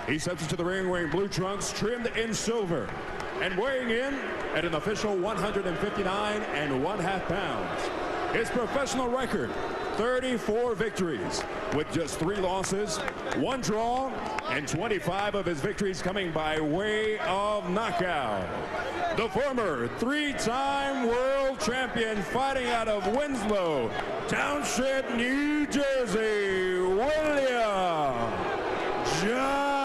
He steps into the ring wearing blue trunks trimmed in silver and weighing in at an official 159.5 pounds. His professional record, 34 victories with just 3 losses, 1 draw, and 25 of his victories coming by way of knockout. The former 3-time world champion fighting out of Winslow Township, New Jersey, William Joppy.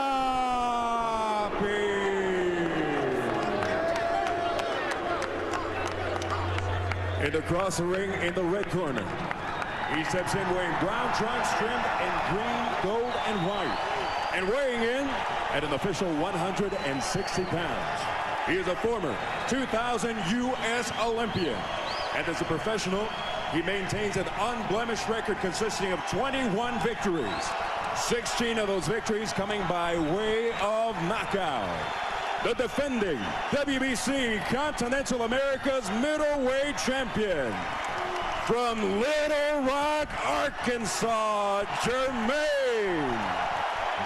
And across the ring in the red corner, he steps in wearing brown trunks trimmed in green, gold, and white, and weighing in at an official 160 pounds. He is a former 2000 U.S. Olympian, and as a professional, he maintains an unblemished record consisting of 21 victories, 16 of those victories coming by way of knockout. The defending WBC Continental America's middleweight champion, from Little Rock, Arkansas, Jermain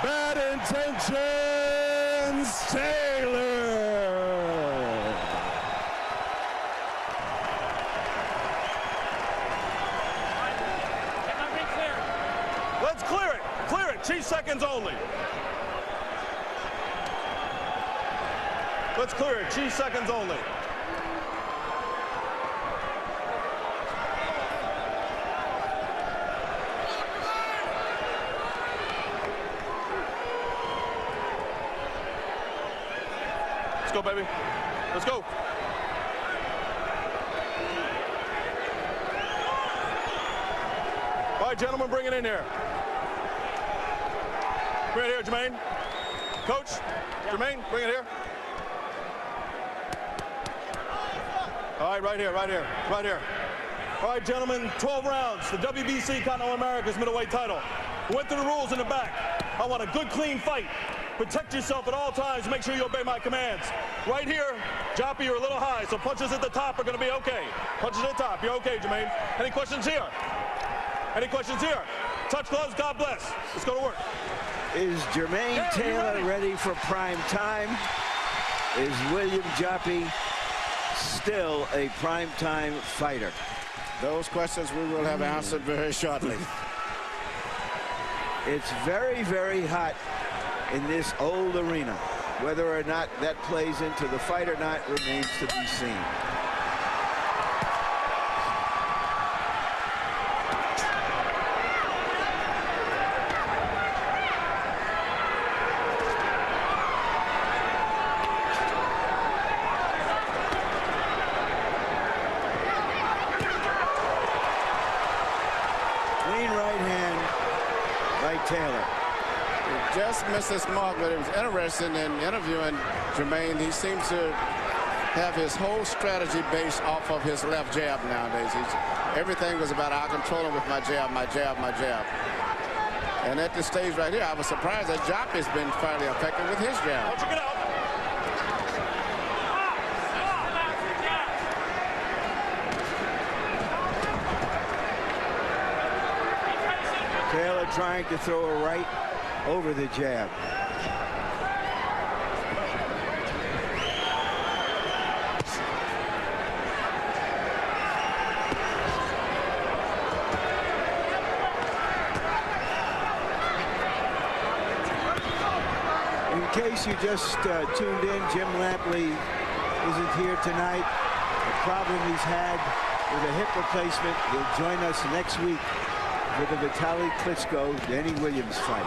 Bad Intentions Taylor. Let's clear it. Clear it. 2 seconds only. Let's clear it. 2 seconds only. Let's go, baby. Let's go. All right, gentlemen, bring it in here. Bring it here, Jermain. Coach, Jermain, bring it here. All right, right here, right here, right here. All right, gentlemen, 12 rounds, the WBC Continental America's middleweight title. We went through the rules in the back. I want a good, clean fight. Protect yourself at all times. Make sure you obey my commands. Right here, Joppy, you're a little high, so punches at the top are going to be okay. Punches at the top, you're okay, Jermain. Any questions here? Any questions here? Touch gloves, God bless. Let's go to work. Is Jermain Taylor ready for prime time? Is William Joppy still a prime-time fighter? Those questions we will have answered very shortly. It's very, very hot in this old arena. Whether or not that plays into the fight or not remains to be seen. Clean right hand by Taylor. Just missed his mark, but it was interesting in interviewing Jermain. He seems to have his whole strategy based off of his left jab nowadays. Everything was about, I'll control him with my jab, my jab, my jab. And at this stage right here, I was surprised that Joppy's been fairly effective with his jab. Don't you get out. Taylor trying to throw a right over the jab. In case you just tuned in, Jim Lampley isn't here tonight. The problem he's had with a hip replacement. He'll join us next week for the Vitaly Klitschko-Danny Williams fight.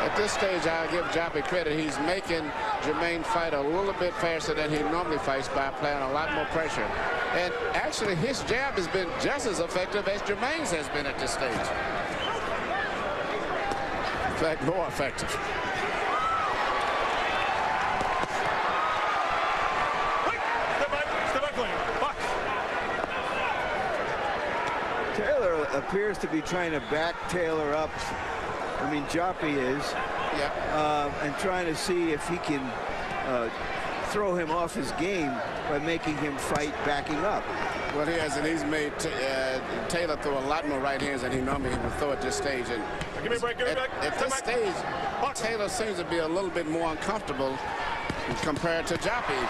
At this stage, I'll give Joppy credit. He's making Jermain fight a little bit faster than he normally fights by applying a lot more pressure. And actually, his jab has been just as effective as Jermain's has been at this stage. In fact, more effective. Taylor appears to be trying to back Taylor up. I mean, Joppy is. Yeah. And trying to see if he can throw him off his game by making him fight backing up. Well, he has, and he's made Taylor threw a lot more right hands than he normally would throw at this stage. And Give me a break, give me a break. At this stage, Taylor seems to be a little bit more uncomfortable compared to Joppy even.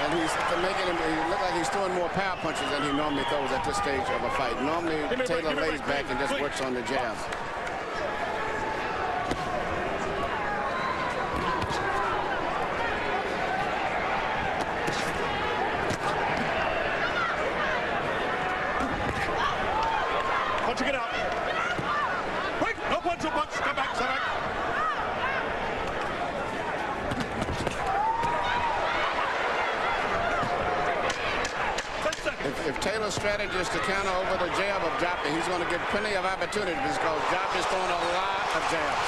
And he's making him, he look like he's throwing more power punches than he normally throws at this stage of a fight. Normally, Taylor lays back and just works on the jabs. Punching it out. Quick, no punch, no punch. Come back, come back. If Taylor's strategy is to counter over the jab of Joppy, he's going to get plenty of opportunities because Joppy's throwing a lot of jabs.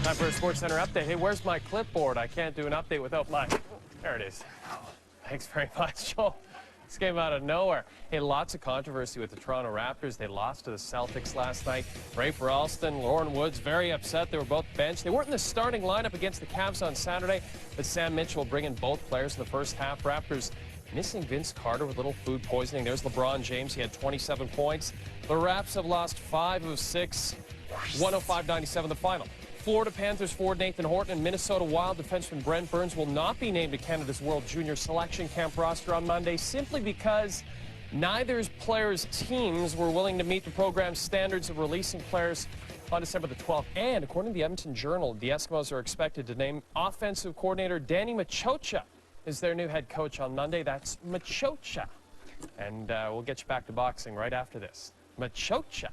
Time for a SportsCenter update. Hey, where's my clipboard? I can't do an update without my... There it is. Oh, thanks very much, Joel. This came out of nowhere. Hey, lots of controversy with the Toronto Raptors. They lost to the Celtics last night. Rafer Alston, Lauren Woods, very upset. They were both benched. They weren't in the starting lineup against the Cavs on Saturday, but Sam Mitchell will bring in both players in the first half. Raptors missing Vince Carter with a little food poisoning. There's LeBron James. He had 27 points. The Raps have lost 5 of 6, 105-97 the final. Florida Panthers forward Nathan Horton and Minnesota Wild defenseman Brent Burns will not be named to Canada's World Junior Selection Camp roster on Monday simply because neither players' teams were willing to meet the program's standards of releasing players on December the 12th. And according to the Edmonton Journal, the Eskimos are expected to name offensive coordinator Danny Machocha as their new head coach on Monday. That's Machocha. And we'll get you back to boxing right after this. Machocha.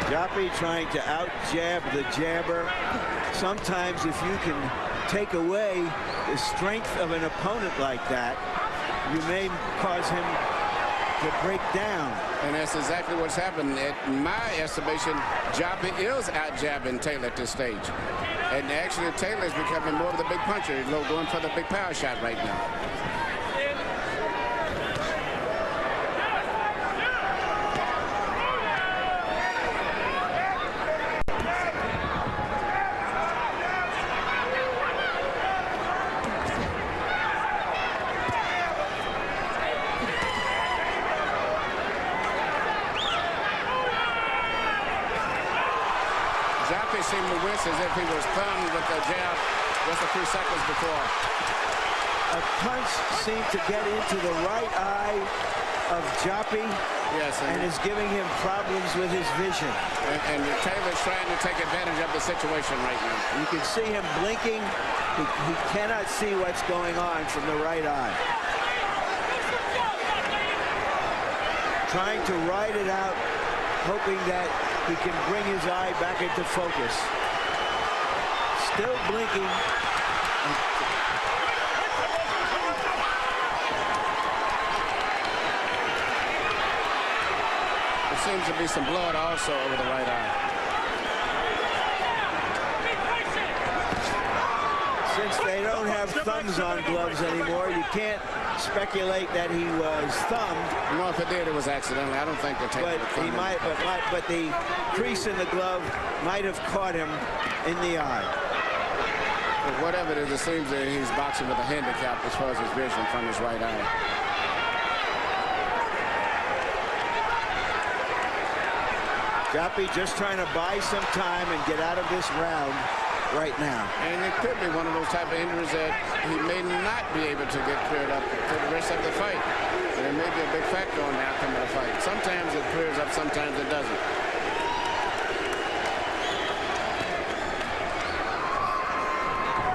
Joppy trying to out-jab the jabber. Sometimes if you can take away the strength of an opponent like that, you may cause him to break down. And that's exactly what's happened. In my estimation, Joppy is out-jabbing Taylor at this stage. And actually, Taylor is becoming more of the big puncher, going for the big power shot right now. Joppy seemed to wince as if he was thumbed with the jab just a few seconds before. A punch seemed to get into the right eye of Joppy. Yes, and is giving him problems with his vision. And Taylor's trying to take advantage of the situation right now. You can see him blinking. He cannot see what's going on from the right eye. Trying to ride it out, hoping that he can bring his eye back into focus. Still blinking. There seems to be some blood also over the right eye. Since they don't have thumbs on gloves anymore, you can't speculate that he was thumbed. No, if it did, it was accidentally. I don't think they're taking But he might, but the crease in the glove might have caught him in the eye. But whatever it is, it seems that he's boxing with a handicap as far as his vision from his right eye. Joppy just trying to buy some time and get out of this round right now. And it could be one of those type of injuries that he may not be able to get cleared up for the rest of the fight. And it may be a big factor on the outcome of the fight. Sometimes it clears up, sometimes it doesn't.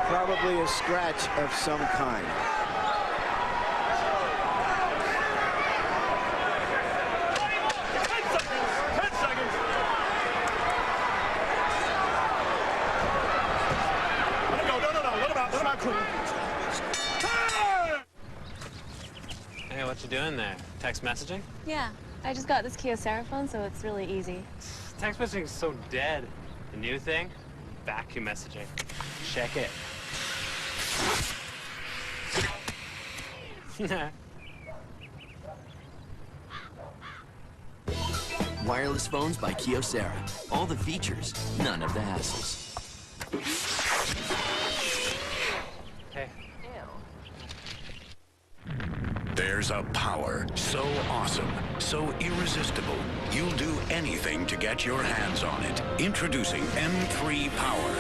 Probably a scratch of some kind. Hey, what you doing there? Text messaging? Yeah, I just got this Kyocera phone, so it's really easy. text messaging is so dead. The new thing? Vacuum messaging. Check it. Wireless phones by Kyocera. All the features, none of the hassles. Hey. There's a power so awesome, so irresistible, you'll do anything to get your hands on it. Introducing M3 Power,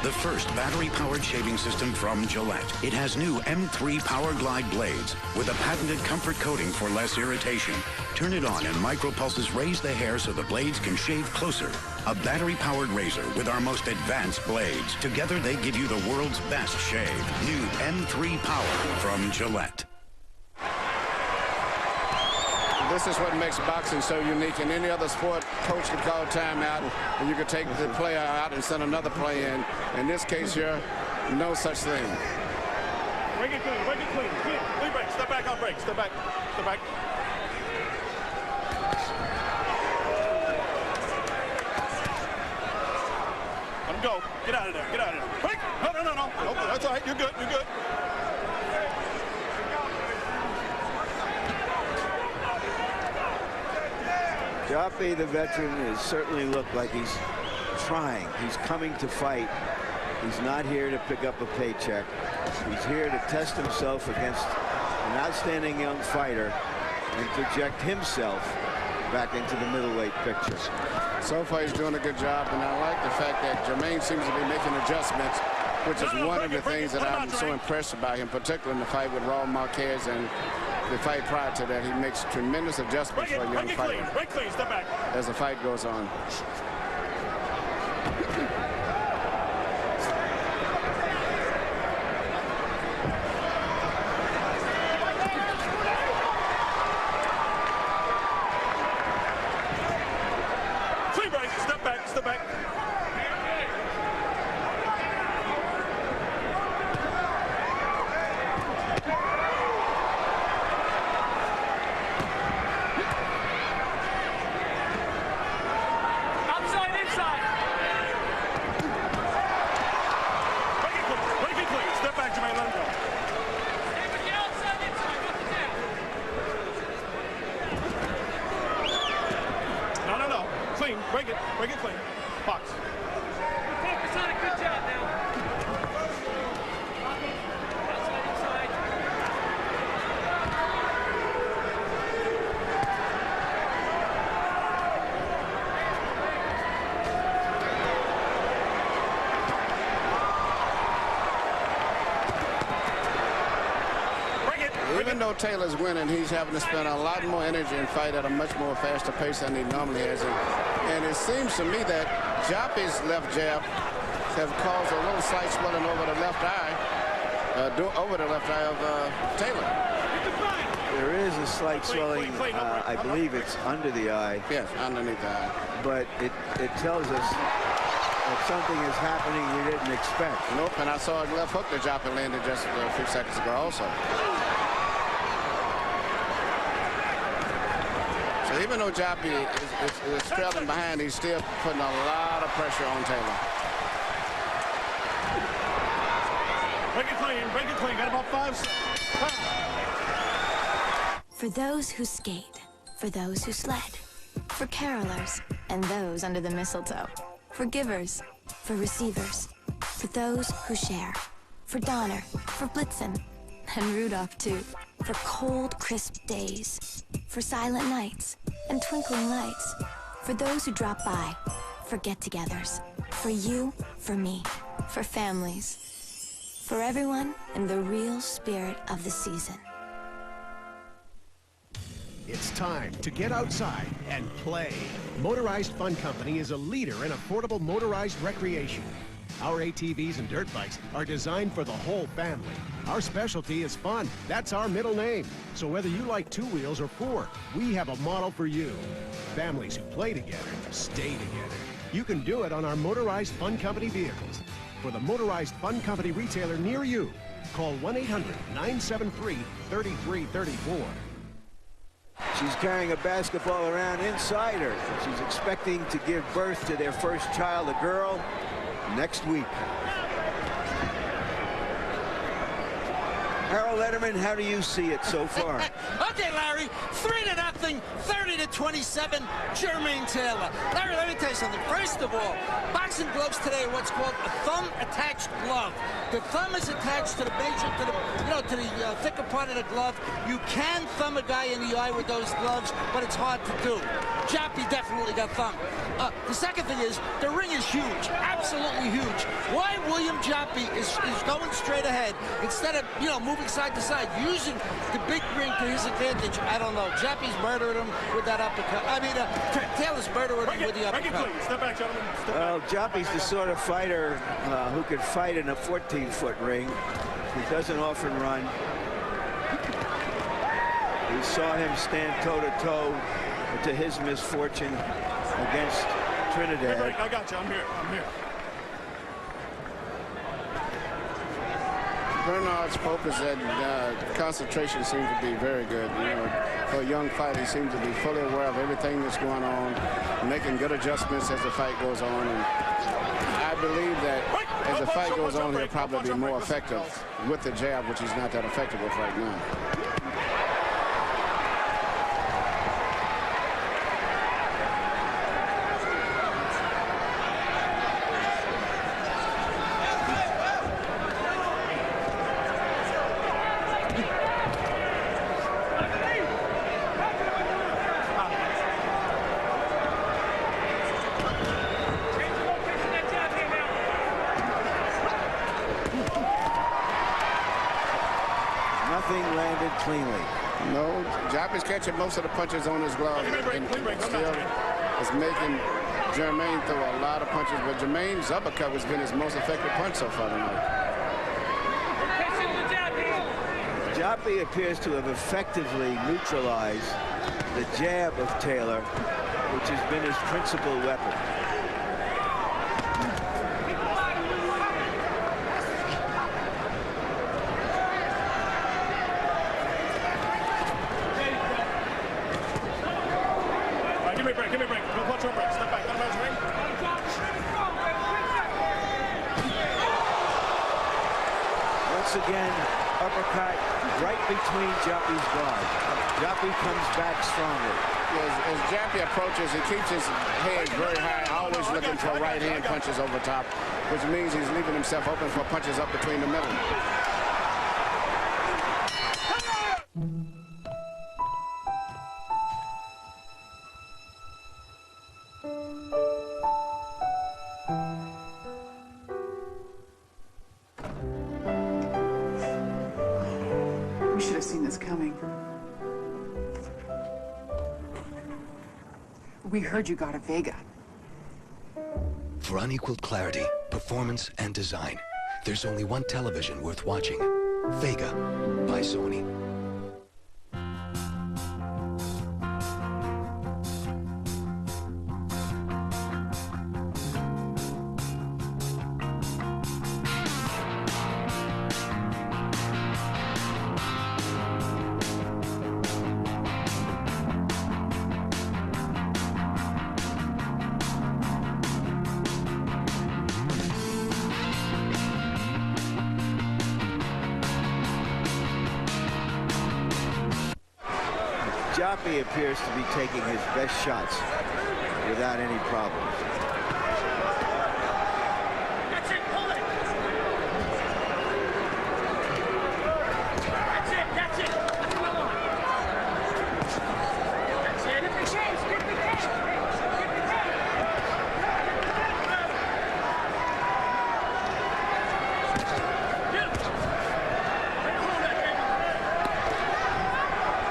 the first battery-powered shaving system from Gillette. It has new M3 Power Glide blades with a patented comfort coating for less irritation. Turn it on and micropulses raise the hair so the blades can shave closer. A battery-powered razor with our most advanced blades. Together they give you the world's best shave. New M3 Power from Gillette. This is what makes boxing so unique. In any other sport, coach can call timeout, and you could take the player out and send another play in. In this case here, no such thing. Break it clean, break it clean. Clean break, step back on break, step back, step back. Let him go. Get out of there, get out of there. Break! No. Nope, that's all right, you're good, you're good. Joppy, the veteran, has certainly looked like he's trying. He's coming to fight. He's not here to pick up a paycheck. He's here to test himself against an outstanding young fighter and project himself back into the middleweight picture. So far, he's doing a good job, and I like the fact that Jermain seems to be making adjustments, which is one of the things that I'm so impressed about him, particularly in the fight with Raul Marquez and the fight prior to that. He makes tremendous adjustments for a young fighter Clean, step back. as the fight goes on. Clean break, step back, step back. Break it clean. Box. Focus on it. Good job now. Outside, inside. Even though Taylor's winning, he's having to spend a lot more energy and fight at a much more faster pace than he normally has. And it seems to me that Joppy's left jab has caused a little slight swelling over the left eye, of Taylor. There is a slight swelling, I believe it's under the eye. Yes, underneath the eye. But it tells us that something is happening we didn't expect. Nope, and I saw a left hook that Joppy landed just a few seconds ago also. So even though Joppy is trailing behind, he's still putting a lot of pressure on Taylor. Break it clean, got about 5 seconds. For those who skate, for those who sled, for carolers and those under the mistletoe, for givers, for receivers, for those who share, for Donner, for Blitzen, and Rudolph too, for cold, crisp days, for silent nights and twinkling lights, for those who drop by, for get-togethers, for you, for me, for families, for everyone in the real spirit of the season. It's time to get outside and play. Motorized Fun Company is a leader in affordable motorized recreation. Our ATVs and dirt bikes are designed for the whole family. Our specialty is fun. That's our middle name. So whether you like 2 wheels or 4, we have a model for you. Families who play together, stay together. You can do it on our Motorized Fun Company vehicles. For the Motorized Fun Company retailer near you, call 1-800-973-3334. She's carrying a basketball around inside her. She's expecting to give birth to their first child, a girl, next week. Harold Letterman, how do you see it so far? Okay, Larry, 3-0, 30-27, Jermain Taylor. Larry, let me tell you something. First of all, boxing gloves today are what's called a thumb-attached glove. The thumb is attached to the thicker part of the glove. You can thumb a guy in the eye with those gloves, but it's hard to do. Joppy definitely got thumbed. The second thing is, the ring is huge, absolutely huge. Why William Joppy is going straight ahead instead of, moving side to side, using the big ring to his advantage, I don't know. Joppy's murdering him with that uppercut. I mean, Taylor's murdering him with the uppercut. Step back, gentlemen. Step back. Well, Joppy's the sort of fighter who could fight in a 14-foot ring. He doesn't often run. We saw him stand toe-to-toe, to his misfortune, against Trinidad. I got you. I'm here. Bernard's focus and concentration seems to be very good. For a young fighter, he seems to be fully aware of everything that's going on, making good adjustments as the fight goes on. And I believe that as the fight goes on, he'll probably be more effective with the jab, which he's not that effective with right now. Landed cleanly. No, Joppy's catching most of the punches on his glove and still is making Jermain throw a lot of punches, but Jermain's uppercut has been his most effective punch so far tonight. Joppy appears to have effectively neutralized the jab of Taylor, which has been his principal weapon. Give me a break. Go punch or break. Step back. Don't ring. Once again, uppercut right between Joppy's guard. Joppy comes back stronger. As Joppy approaches, he keeps his head very high, always looking for right-hand punches over top, which means he's leaving himself open for punches up between the middle. We should have seen this coming. We heard you got a Vega. For unequaled clarity, performance, and design, there's only one television worth watching. Vega by Sony. Joppy appears to be taking his best shots without any problems. That's it, pull it! That's it! Come on! That's it! Get the chance! Get the chance! Get the chance!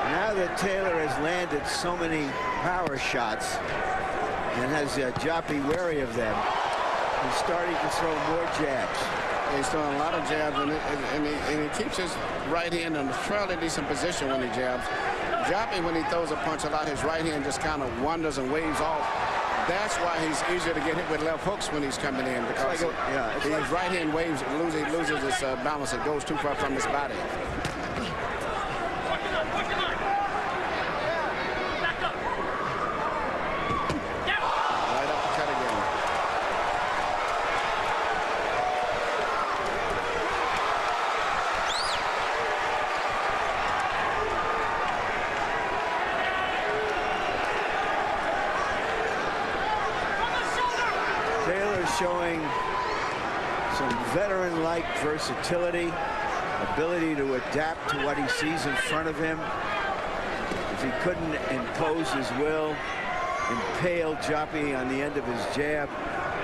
Now that Taylor has landed so many power shots and has Joppy wary of them, he's starting to throw more jabs. He's throwing a lot of jabs, and he keeps his right hand in a fairly decent position when he jabs. Joppy, when he throws a punch a lot, his right hand just kind of wanders and waves off. That's why he's easier to get hit with left hooks when he's coming in, because his right hand waves, he loses his balance. It goes too far from his body. showing some veteran-like versatility, ability to adapt to what he sees in front of him. If he couldn't impose his will, impale Joppy on the end of his jab,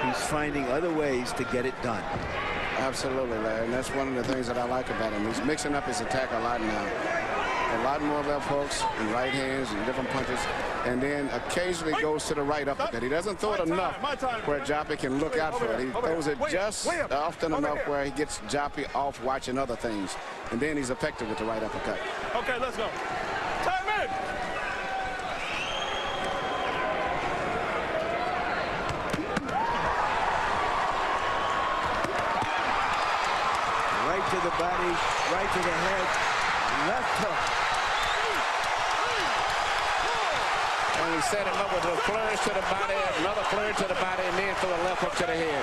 he's finding other ways to get it done. Absolutely, Larry, and that's one of the things that I like about him. He's mixing up his attack a lot now. A lot more left hooks and right hands and different punches, and then occasionally goes to the right uppercut. He doesn't throw it enough where Joppy can look out for it. He throws it just often enough where he gets Joppy off watching other things, and then he's effective with the right uppercut. Okay, let's go. Time in. Right to the body, right to the head, left hook. And he set him up with a flourish to the body, another flourish to the body, and then threw a left hook to the head.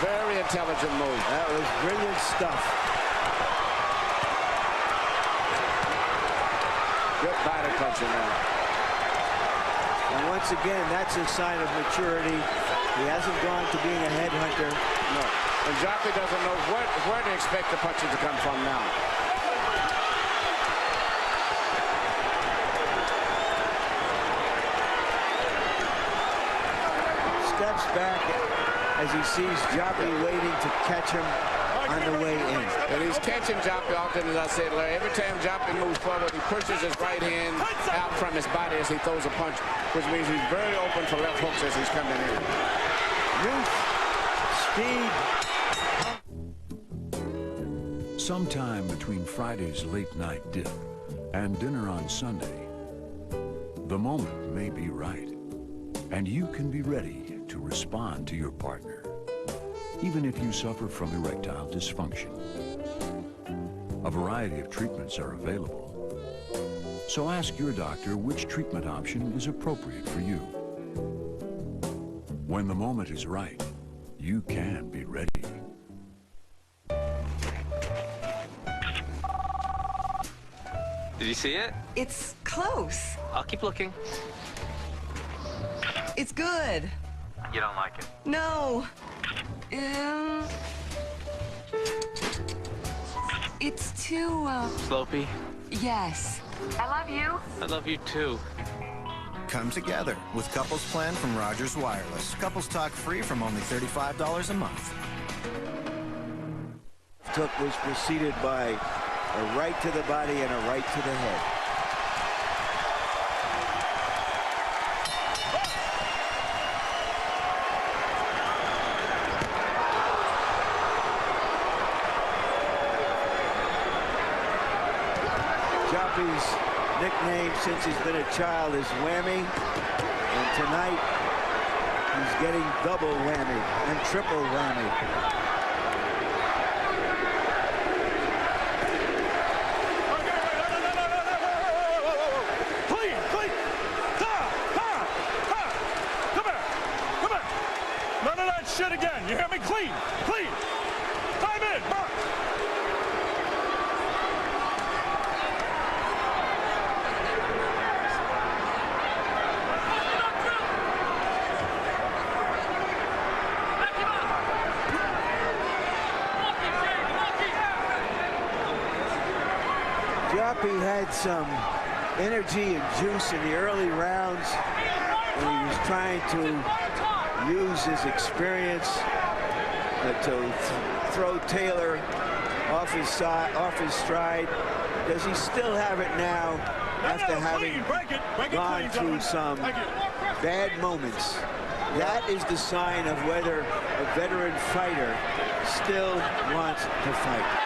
Very intelligent move. That was brilliant stuff. Good body punching now. And once again, that's a sign of maturity. He hasn't gone to being a headhunter. No. And Joppy doesn't know where to expect the punches to come from now. Steps back as he sees Joppy waiting to catch him on the way in. And he's catching Joppy often, as I said, Larry. Every time Joppy moves forward, he pushes his right hand out from his body as he throws a punch, which means he's very open for left hooks as he's coming in. Youth, speed. Sometime between Friday's late night dip and dinner on Sunday, the moment may be right, and you can be ready to respond to your partner, even if you suffer from erectile dysfunction. A variety of treatments are available, so ask your doctor which treatment option is appropriate for you. When the moment is right, you can be ready. Did you see it? It's close. I'll keep looking. It's good. You don't like it? No. It's too, Slopey? Yes. I love you. I love you too. Come together with Couples Plan from Rogers Wireless. Couples talk free from only $35 a month. Hook was preceded by a right to the body and a right to the head. Joppy's nickname since he's been a child is Whammy, and tonight he's getting double whammy and triple whammy. Shit again. You hear me? Clean. Clean. Time in. Mark. Joppy had some energy and juice in the early rounds when he was trying to use his experience to throw Taylor off his stride. Does he still have it now after having gone through some bad moments? That is the sign of whether a veteran fighter still wants to fight.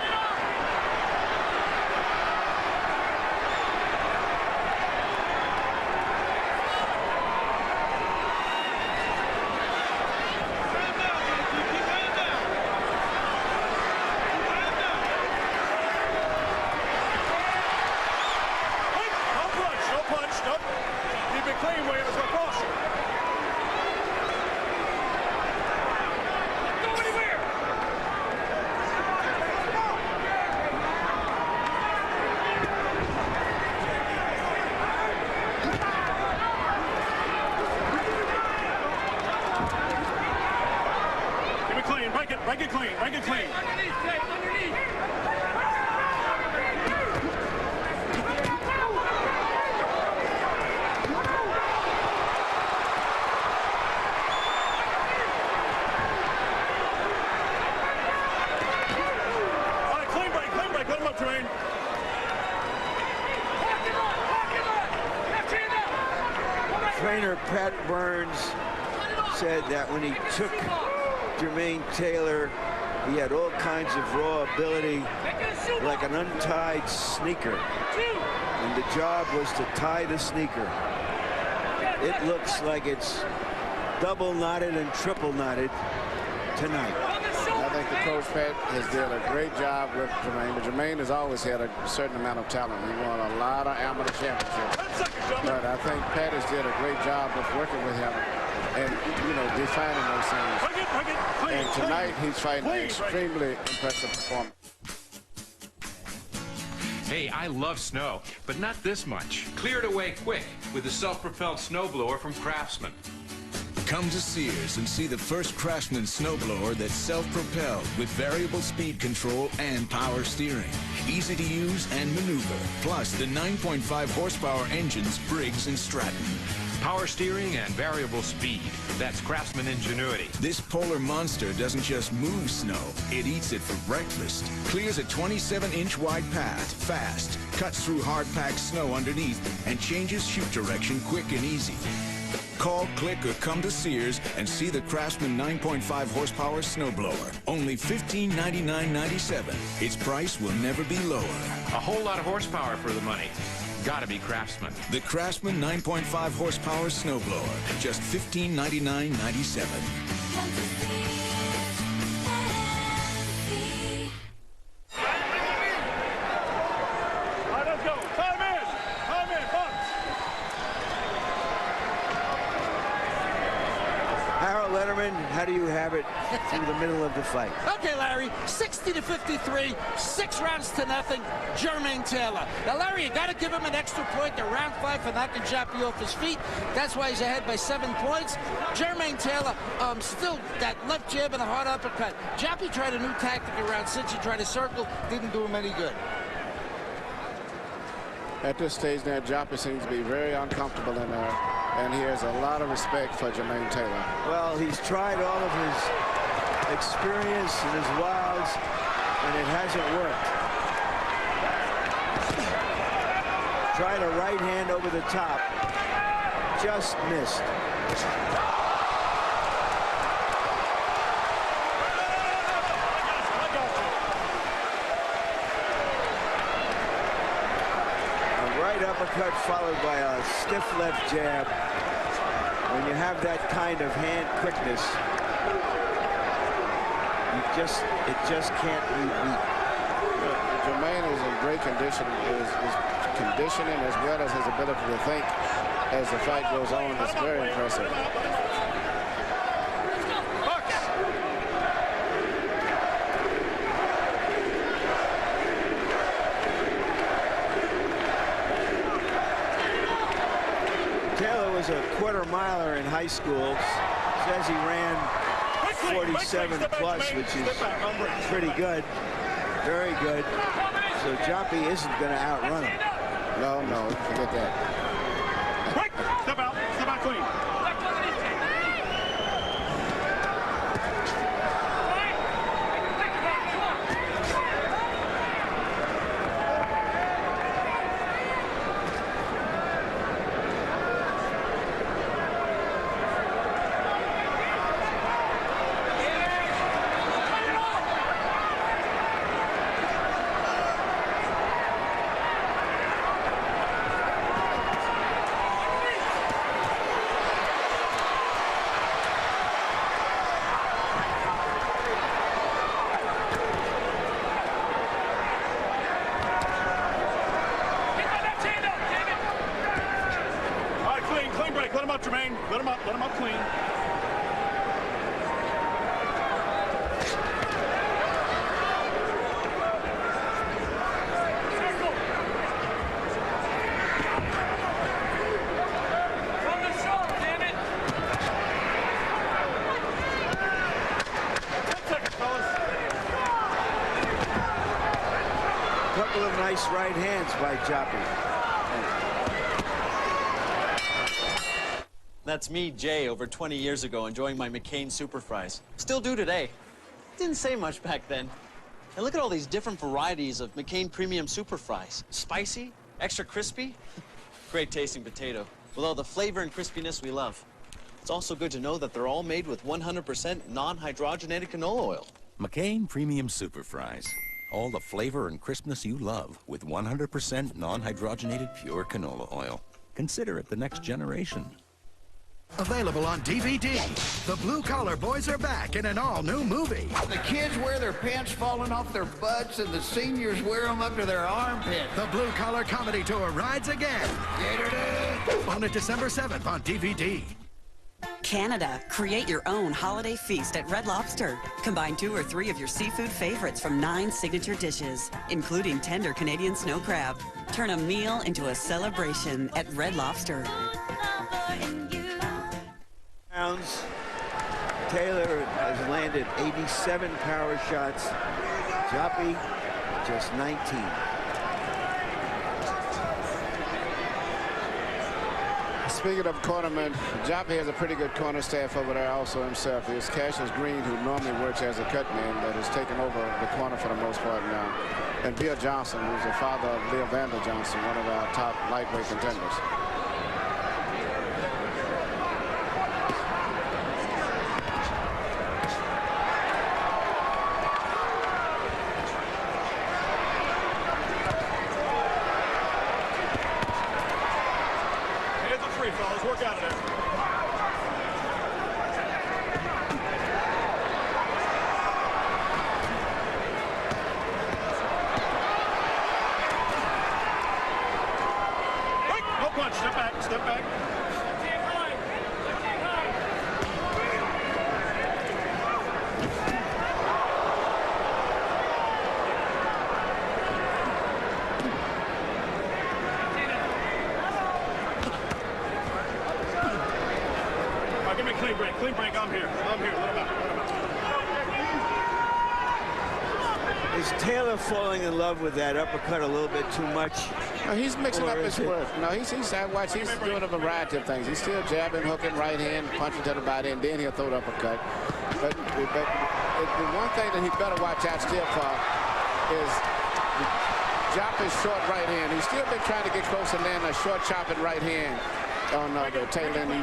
clean, break it clean, break it clean. All right, clean break, let him up, Jermain. Trainer Pat Burns said that when he took Jermain Taylor, he had all kinds of raw ability, like an untied sneaker. And the job was to tie the sneaker. It looks like it's double knotted and triple knotted tonight. I think the coach, Pat, has did a great job with Jermain, but Jermain has always had a certain amount of talent. He won a lot of amateur championships. But I think Pat has did a great job of working with him and, you know, defining those things. And tonight he's fighting an extremely impressive performance. Hey, I love snow, but not this much. Clear it away quick with a self-propelled snowblower from Craftsman. Come to Sears and see the first Craftsman snowblower that's self-propelled with variable speed control and power steering. Easy to use and maneuver, plus the 9.5 horsepower engines Briggs & Stratton. Power steering and variable speed. That's Craftsman ingenuity. This polar monster doesn't just move snow, it eats it for breakfast. Clears a 27-inch wide path, fast, cuts through hard-packed snow underneath, and changes chute direction quick and easy. Call, click, or come to Sears and see the Craftsman 9.5 horsepower snowblower. Only $1599.97. Its price will never be lower. A whole lot of horsepower for the money. Gotta be Craftsman. The Craftsman 9.5 horsepower snowblower. Just $1599.97. How do you have it through the middle of the fight? Okay, Larry, 60-53, 6 rounds to nothing, Jermain Taylor. Now, Larry, you got to give him an extra point to round 5 for knocking Joppy off his feet. That's why he's ahead by 7 points. Jermain Taylor, still that left jab and a hard uppercut. Joppy tried a new tactic around 6. He tried a circle, didn't do him any good. At this stage now, Joppy seems to be very uncomfortable in there, and he has a lot of respect for Jermain Taylor. Well, he's tried all of his experience and his wiles, and it hasn't worked. Tried a right hand over the top, just missed. Uppercut followed by a stiff left jab. When you have that kind of hand quickness, it just can't be beat. Jermain is in great condition. His conditioning as well as his ability to think as the fight goes on is very impressive. A quarter miler in high school. Says he ran 47 plus, which is pretty good, very good. So Joppy isn't going to outrun him. No, forget that. Step out clean. Jermain, let him up clean. nice right hands by Joppy. That's me, Jay, over 20 years ago, enjoying my McCain Super Fries. Still do today. Didn't say much back then. And look at all these different varieties of McCain Premium Super Fries. Spicy, extra crispy, great tasting potato, with all the flavor and crispiness we love. It's also good to know that they're all made with 100% non-hydrogenated canola oil. McCain Premium Super Fries. All the flavor and crispness you love with 100% non-hydrogenated pure canola oil. Consider it the next generation. Available on DVD. The Blue Collar Boys are back in an all-new movie. The kids wear their pants falling off their butts, and the seniors wear them up to their armpits. The Blue Collar Comedy Tour rides again. On it December 7th on DVD. Canada, create your own holiday feast at Red Lobster. Combine 2 or 3 of your seafood favorites from 9 signature dishes, including tender Canadian snow crab. Turn a meal into a celebration at Red Lobster. Pounds. Taylor has landed 87 power shots. Joppy, just 19. Speaking of cornermen, Joppy has a pretty good corner staff over there also himself. It's Cassius Green, who normally works as a cut man, that has taken over the corner for the most part now. And Bill Johnson, who's the father of Leo Vander Johnson, one of our top lightweight contenders. Work out of there. No punch. Step back. Step back. Clean break, I'm here. I'm here. Let him out. Let him out. Is Taylor falling in love with that uppercut a little bit too much? No, he's mixing up his work. No, he's doing a variety of things. He's still jabbing, hooking, right hand, punching to the body, and then he'll throw the uppercut. But the one thing that he better watch out still for is Joppy's short right hand. He's still been trying to get close and land a short chopping right hand on the tail end. He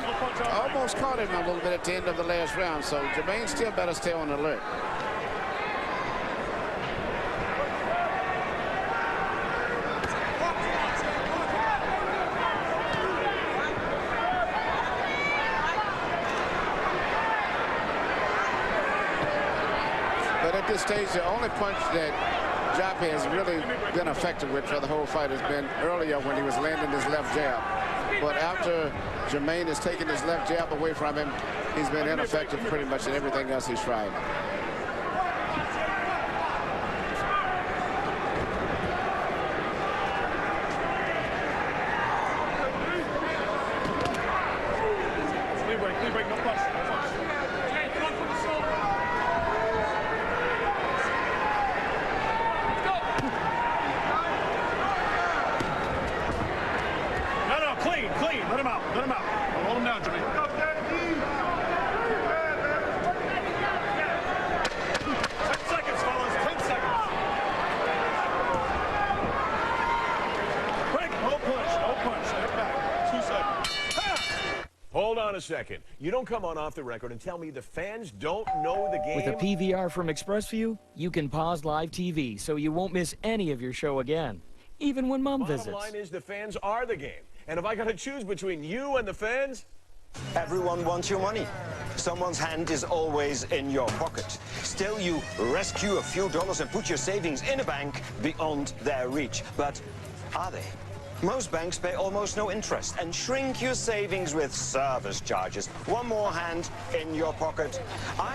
almost caught him a little bit at the end of the last round, so Jermain still better stay on alert. But at this stage, the only punch that Joppy has really been effective with for the whole fight has been earlier when he was landing his left jab. But after Jermain has taken his left jab away from him, he's been ineffective pretty much in everything else he's tried. Clean break, no punch. Clean. Let him out. Let him out. Hold him down, Jimmy. 10 seconds, fellas. 10 seconds. Quick. No punch. Step back. 2 seconds. Hold on a second. You don't come on off the record and tell me the fans don't know the game? With a PVR from ExpressView, you can pause live TV so you won't miss any of your show again, even when Mom visits. Bottom line is the fans are the game. And if I got to choose between you and the fans? Everyone wants your money. Someone's hand is always in your pocket. Still, you rescue a few dollars and put your savings in a bank beyond their reach. But are they? Most banks pay almost no interest and shrink your savings with service charges. One more hand in your pocket.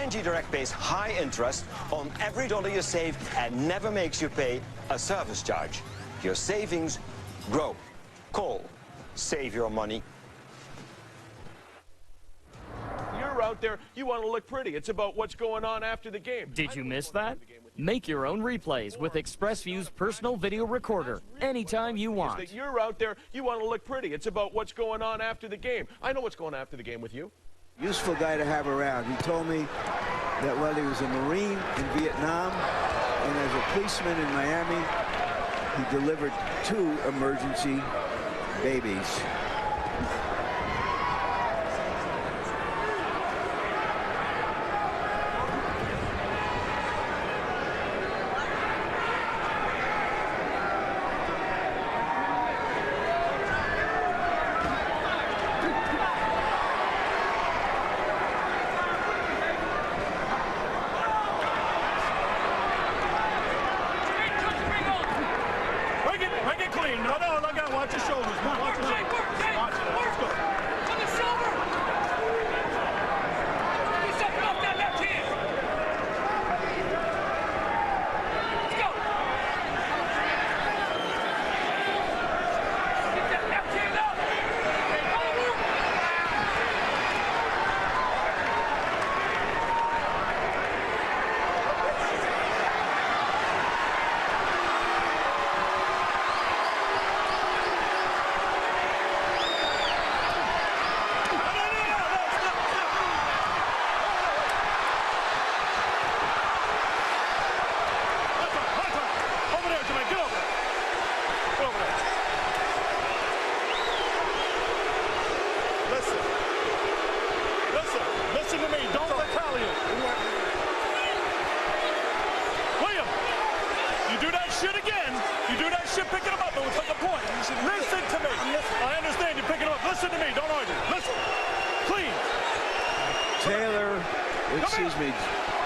ING Direct pays high interest on every dollar you save and never makes you pay a service charge. Your savings grow. Call. Save your money. You're right. out there, you want to look pretty. It's about what's going on after the game. Did you miss that? Make your own replays with ExpressView's personal video recorder anytime you want. That you're out there, you want to look pretty. It's about what's going on after the game. I know what's going on after the game with you. Useful guy to have around. He told me that while he was a Marine in Vietnam and as a policeman in Miami, he delivered 2 emergency babies.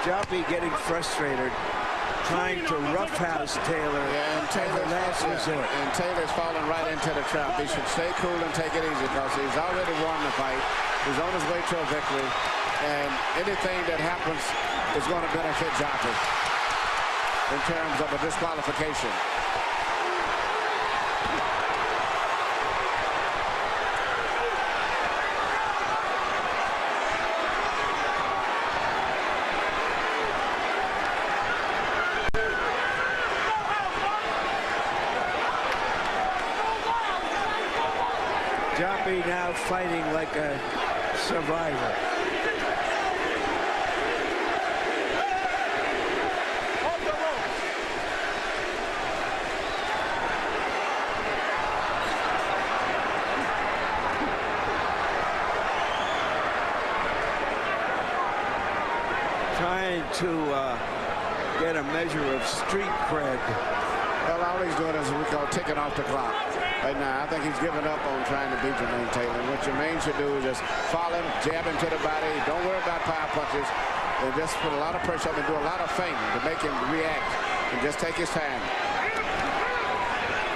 Joppy getting frustrated, trying to roughhouse Taylor and Taylor's last resort. And Taylor's falling right into the trap. He should stay cool and take it easy because he's already won the fight. He's on his way to a victory. And anything that happens is going to benefit Joppy in terms of a disqualification. Joppy now fighting like a survivor. Trying to get a measure of street cred. Well, all he's doing is what we call ticking off the clock. Right now, I think he's given up on trying to beat Jermain Taylor. What Jermain should do is just follow him, jab him to the body. Don't worry about power punches. And just put a lot of pressure on him and do a lot of feinting to make him react. And just take his time.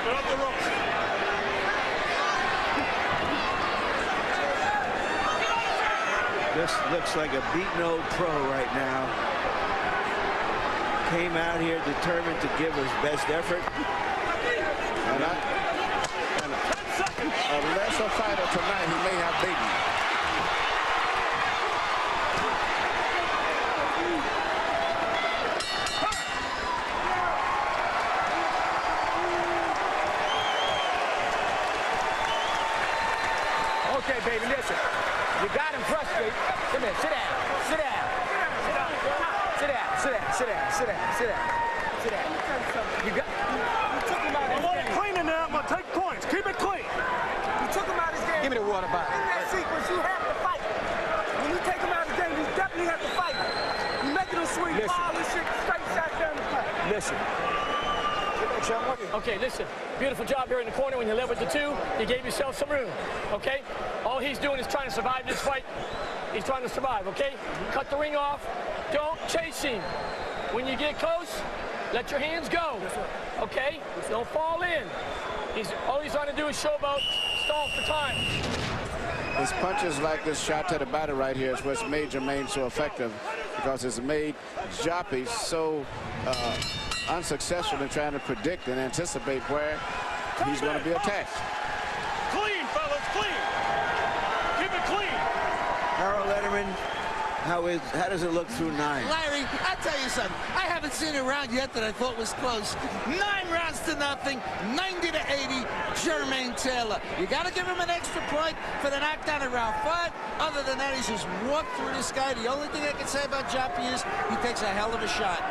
Get up the ropes. This looks like a beaten old pro right now. Came out here determined to give his best effort. And a lesser fighter tonight he may have beaten. Okay, baby, listen. You got him frustrated. Come here, sit down. Sit down. Sit down. Sit down. Sit down. Sit down. Sit down. Sit down. You got. You took him out of his game. I want it clean in there. I'm gonna take points. Keep it clean. You took him out of his game. Give me the water bottle. In that sequence, you have to fight. When you take him out of the game, you definitely have to fight. You making a sweet ball and shit, straight shot down the play. Listen. Okay, listen. Beautiful job here in the corner when you led with the 2. You gave yourself some room, okay? All he's doing is trying to survive this fight. He's trying to survive, okay? Cut the ring off. Don't chase him. When you get close, let your hands go, okay? Don't fall in. All he's trying to do is show about stall for time. His punches like this shot to the body right here is what's made Jermain so effective, because it's made Joppy so unsuccessful in trying to predict and anticipate where he's going to be attacked. Clean, fellas, clean. Keep it clean. Harold Letterman How does it look through 9? Larry, I'll tell you something. I haven't seen a round yet that I thought was close. 9 rounds to nothing, 90 to 80, Jermain Taylor. You got to give him an extra point for the knockdown in round 5. Other than that, he's just walked through this guy. The only thing I can say about Joppy is he takes a hell of a shot.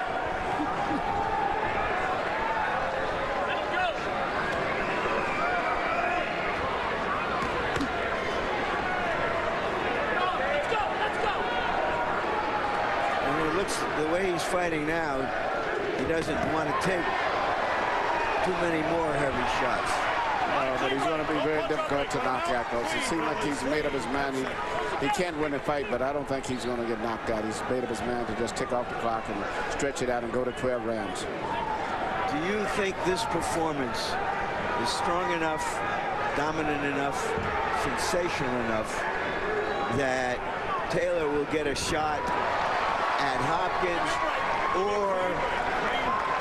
The way he's fighting now, he doesn't want to take too many more heavy shots. But he's going to be very difficult to knock out, though. It seems like he's made up his mind. He can't win the fight, but I don't think he's going to get knocked out. He's made up his mind to just tick off the clock and stretch it out and go to 12 rounds. Do you think this performance is strong enough, dominant enough, sensational enough that Taylor will get a shot at Hopkins or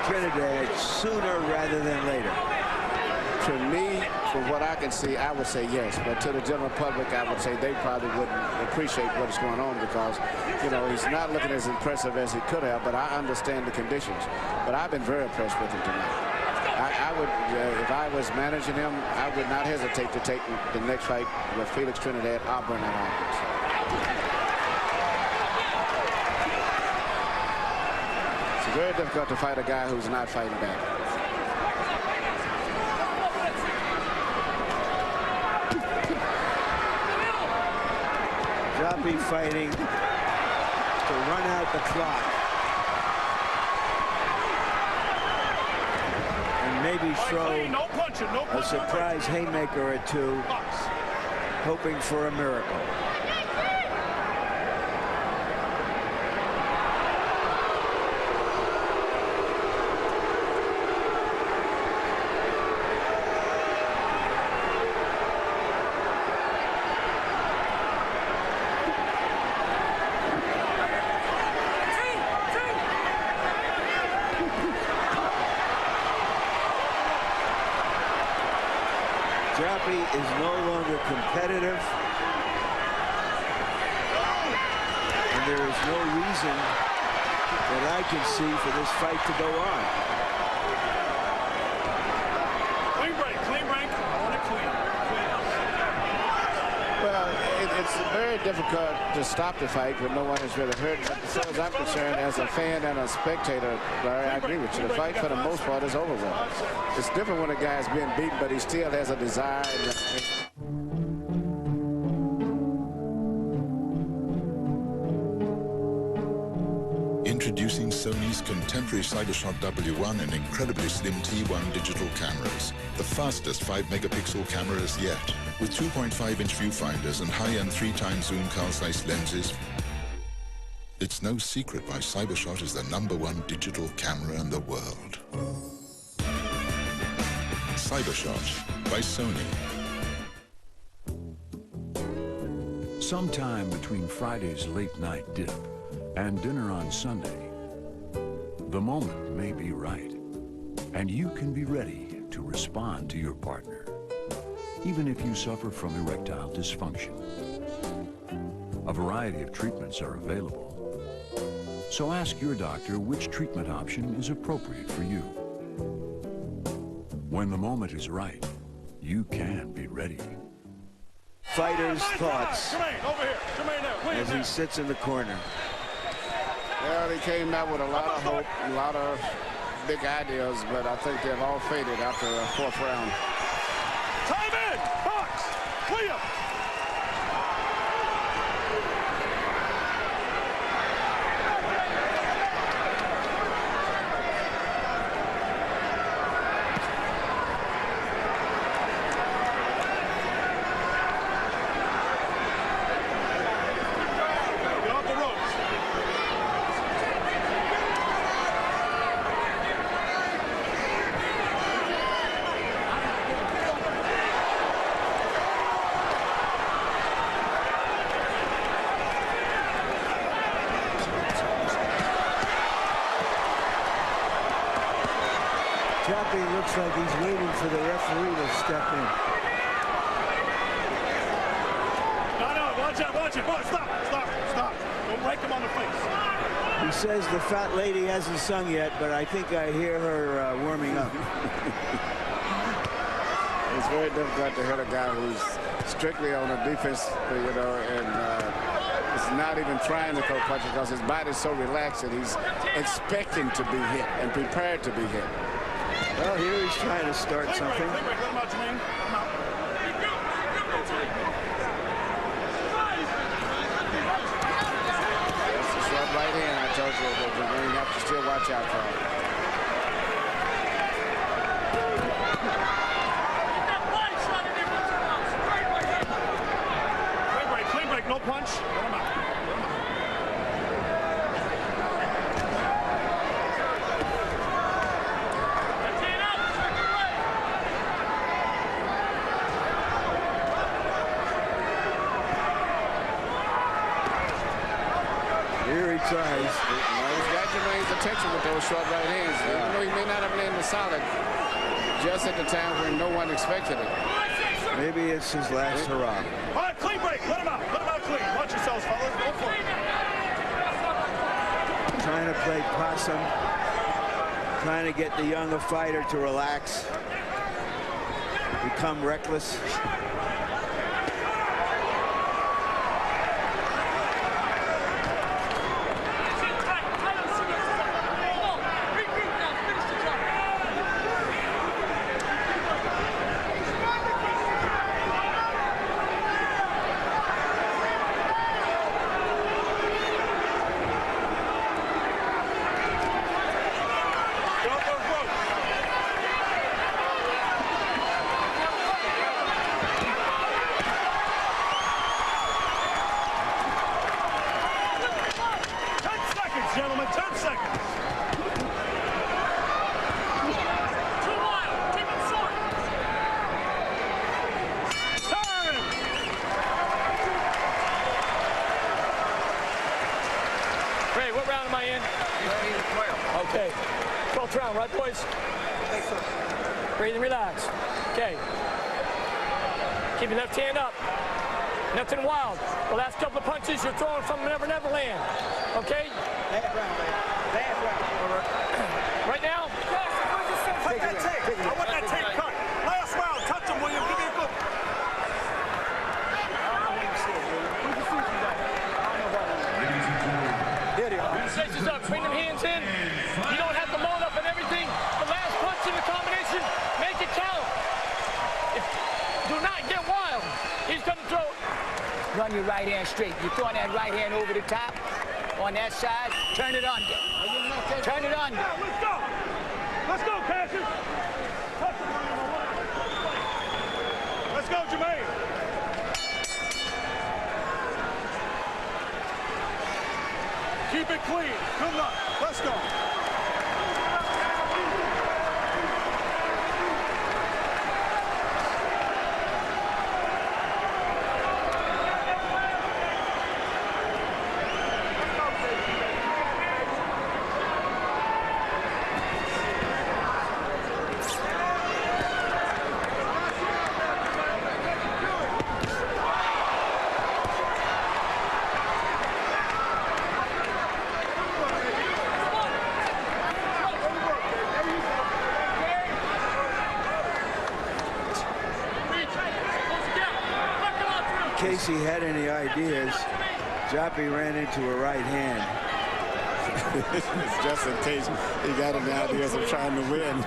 Trinidad sooner rather than later? To me, from what I can see, I would say yes. But to the general public, I would say they probably wouldn't appreciate what's going on because, you know, he's not looking as impressive as he could have, but I understand the conditions. But I've been very impressed with him tonight. I would, if I was managing him, I would not hesitate to take the next fight with Felix Trinidad or Bernard Hopkins. Very difficult to fight a guy who's not fighting back. Joppy fighting to run out the clock. And maybe throw a surprise haymaker or two, hoping for a miracle. Joppy is no longer competitive, and there is no reason that I can see for this fight to go on. Clean break, on a clean. Well, it's very difficult to stop the fight when no one is really hurt. As far as I'm concerned, as a fan and a spectator, Larry, I agree with you. The fight, for the most part, is over with. It's different when a guy's being beaten, but he still has a desire. Introducing Sony's contemporary CyberShot W1 and incredibly slim T1 digital cameras. The fastest 5-megapixel cameras yet, with 2.5-inch viewfinders and high-end 3x zoom car-sized lenses. It's no secret why CyberShot is the #1 digital camera in the world. CyberShot by Sony. Sometime between Friday's late-night dip and dinner on Sunday, the moment may be right, and you can be ready to respond to your partner, even if you suffer from erectile dysfunction. A variety of treatments are available, so ask your doctor which treatment option is appropriate for you. When the moment is right, you can be ready. Fighter's thoughts Jermain, over here. Jermain, as he sits in the corner. Well, he came out with a lot of hope, a lot of big ideas, but I think they've all faded after the 4th round. Time in! Box! William! Joppy looks like he's waiting for the referee to step in. No, Watch out, watch it. Boy, stop, stop, stop. Don't break him on the face. He says the fat lady hasn't sung yet, but I think I hear her warming up. It's very difficult to hit a guy who's strictly on the defense, you know, and is not even trying to throw punches because his body's so relaxed that he's expecting to be hit and prepared to be hit. Well, here he's trying to start something. Let him out, Jermain. Come out. That's a short right hand. I told you that Jermain have to still watch out for him. Clean break, no punch. Let him out. Here he tries. He's got Jermain's attention with those short right hands. Even though he may not have landed solid just at the time when no one expected it. Maybe it's his last hurrah. All right, clean break. Let him out. Let him out clean. Watch yourselves, fellas. Go for it. Trying to play possum. Trying to get the younger fighter to relax. Become reckless. Gentlemen, 10 seconds. Too wild. Keep it short. Time. Ray, what round am I in? Okay. 12th round, right, boys? Breathe and relax. Okay. Keep your left hand up. Nothing wild. The last couple of punches you're throwing from Never Never Land. Okay? Bad round, man. Bad round. Right now? Cut that tape. I want that tape cut. Last round. Touch him, William. Give me a good. Stations up. Bring them hands in. You don't have to load up and everything. The last punch in the combination, make it count. Do not get wild. He's going to throw it. Run your right hand straight. You're throwing that right hand over the top. On that side, turn it under. Turn it under. Let's go. Let's go, Cassius. Let's go, Jermain. Keep it clean. Good luck. Let's go. In case he had any ideas, Joppy ran into a right hand. Just in case he got any ideas of trying to win.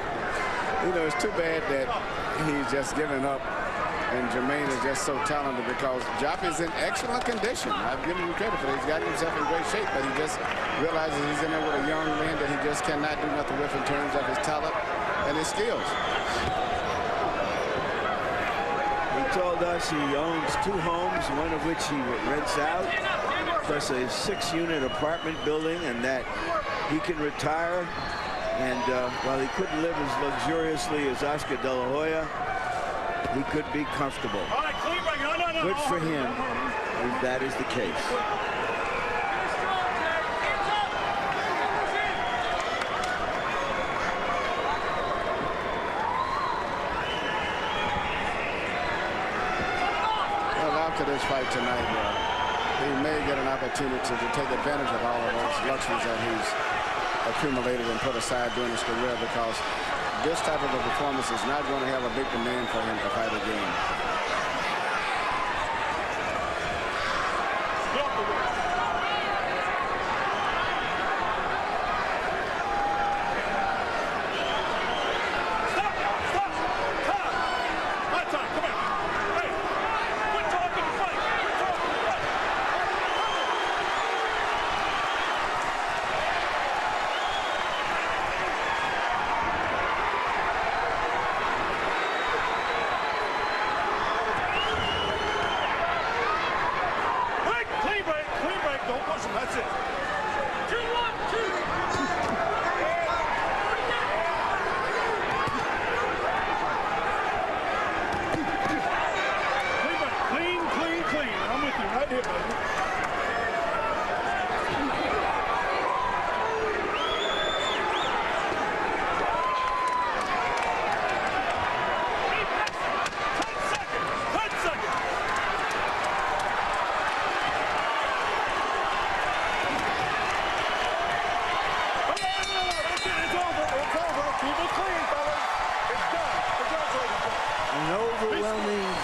You know, it's too bad that he's just given up, and Jermain is just so talented because Joppy's in excellent condition. I've given him credit for that. He's got himself in great shape, but he just realizes he's in there with a young man that he just cannot do nothing with in terms of his talent and his skills. He told us he owns 2 homes, one of which he rents out, plus a 6-unit apartment building, and that he can retire. And while he couldn't live as luxuriously as Oscar De La Hoya, he could be comfortable. All right, clean break. No. Good for him if that is the case. Well, after this fight tonight, he may get an opportunity to take advantage of all of those luxuries that he's accumulated and put aside during his career, because this type of a performance is not going to have a big demand for him to fight again.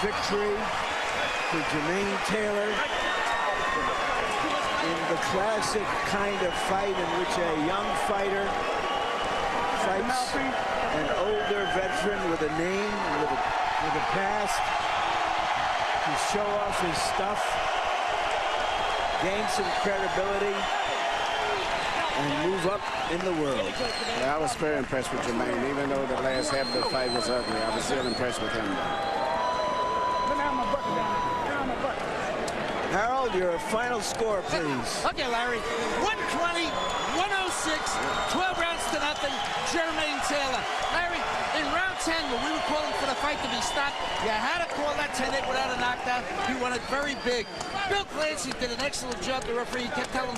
Victory for Jermain Taylor in the classic kind of fight in which a young fighter fights an older veteran with a name, with a past, to show off his stuff, gain some credibility, and move up in the world. Yeah, I was very impressed with Jermain. Even though the last half of the fight was ugly, I was still impressed with him. Harold, your final score, please. Okay, Larry. 120, 106, 12 rounds to nothing, Jermain Taylor. Larry, in round 10, when we were calling for the fight to be stopped, you had to call that 10-8 without a knockdown. You won it very big. Bill Clancy did an excellent job. The referee kept telling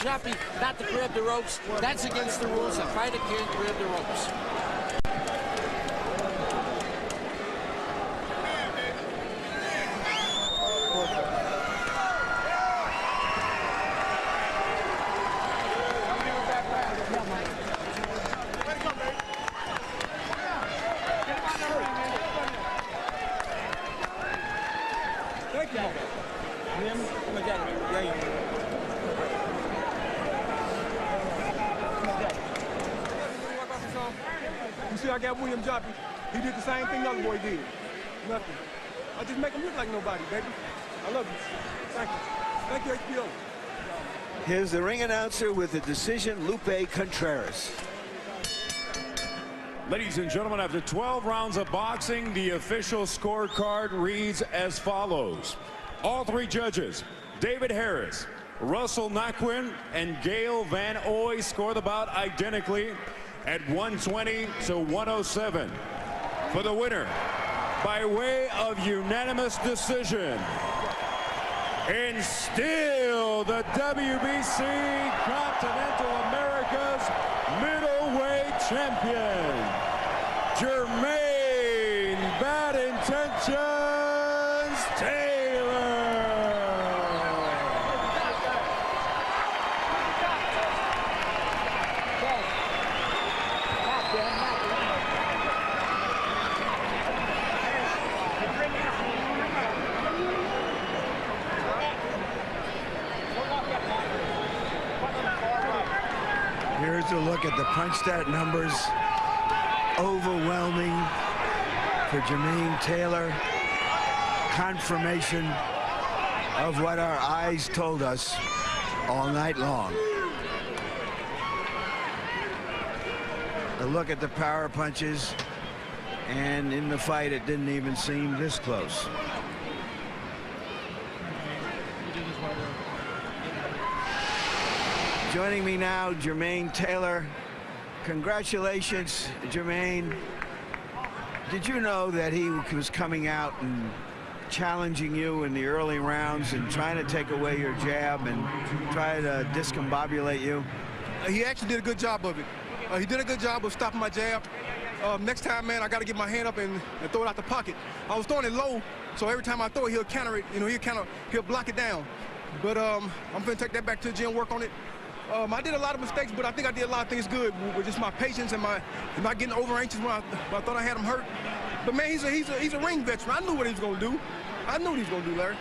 Joppy not to grab the ropes. That's against the rules. A fighter can't grab the ropes. You see, I got William Joppy. He did the same thing the other boy did. Nothing. I just make him look like nobody, baby. I love you. Thank you. Thank you, HBO. Here's the ring announcer with the decision, Lupe Contreras. Ladies and gentlemen, after 12 rounds of boxing, the official scorecard reads as follows. All three judges, David Harris, Russell Naquin, and Gail Van Oy, score the bout identically at 120 to 107. For the winner, by way of unanimous decision, and still the WBC Continental America's middleweight champion, Jermain Bad Intentions Taylor. Here's a look at the punch stat numbers. Overwhelming for Jermain Taylor. Confirmation of what our eyes told us all night long. A look at the power punches, and in the fight it didn't even seem this close. Joining me now, Jermain Taylor. Congratulations, Jermain. Did you know that he was coming out and challenging you in the early rounds and trying to take away your jab and try to discombobulate you? He actually did a good job of it. He did a good job of stopping my jab. Next time, man, I got to get my hand up and throw it out the pocket. I was throwing it low, so every time I throw it, he'll counter it. You know, he'll block it down. But I'm going to take that back to the gym, work on it. I did a lot of mistakes, but I think I did a lot of things good with just my patience and my not getting over anxious when I thought I had him hurt. But man, he's a ring veteran. I knew what he was going to do. I knew what he was going to do, Larry.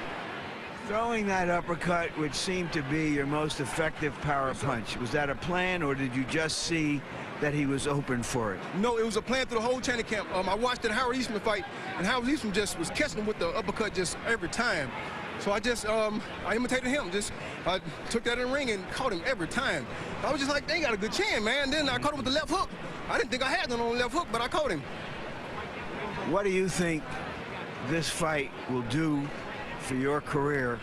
Throwing that uppercut, which seemed to be your most effective power punch, was that a plan, or did you just see that he was open for it? No, it was a plan through the whole training camp. I watched the Howard Eastman fight, and Howard Eastman just was catching him with the uppercut just every time. So I just, I imitated him. I took that in the ring and caught him every time. I was just like, they got a good chin, man. Then I caught him with the left hook. I didn't think I had none on the left hook, but I caught him. What do you think this fight will do for your career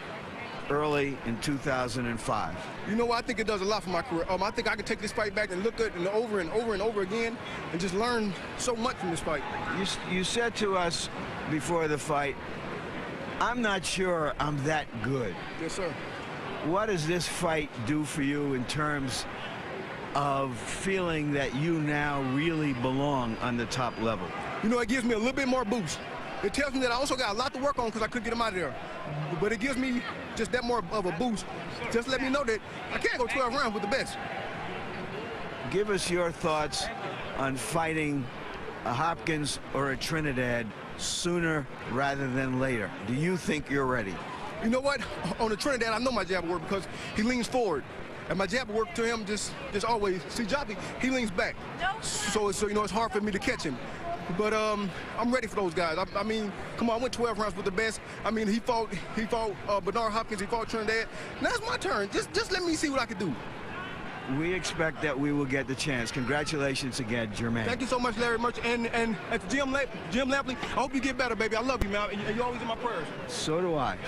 early in 2005? You know what? I think it does a lot for my career. I think I can take this fight back and look at it over and over and over again and just learn so much from this fight. You said to us before the fight, I'm not sure I'm that good. Yes, sir. What does this fight do for you in terms of feeling that you now really belong on the top level? You know, it gives me a little bit more boost. It tells me that I also got a lot to work on because I couldn't get him out of there. But it gives me just that more of a boost. Just let me know that I can't go 12 rounds with the best. Give us your thoughts on fighting a Hopkins or a Trinidad sooner rather than later. Do you think you're ready? You know what? On the Trinidad, I know my jab will work because he leans forward. And my jab will work to him just always. See, Joppy, he leans back. So you know, it's hard for me to catch him. But I'm ready for those guys. I mean, come on, I went 12 rounds with the best. I mean, he fought Bernard Hopkins, he fought Trinidad. Now it's my turn. Just let me see what I can do. We expect that we will get the chance. Congratulations again, Jermain. Thank you so much, Larry Merchant. And at the Jim Lampley, I hope you get better, baby. I love you, man. And you're always in my prayers. So do I.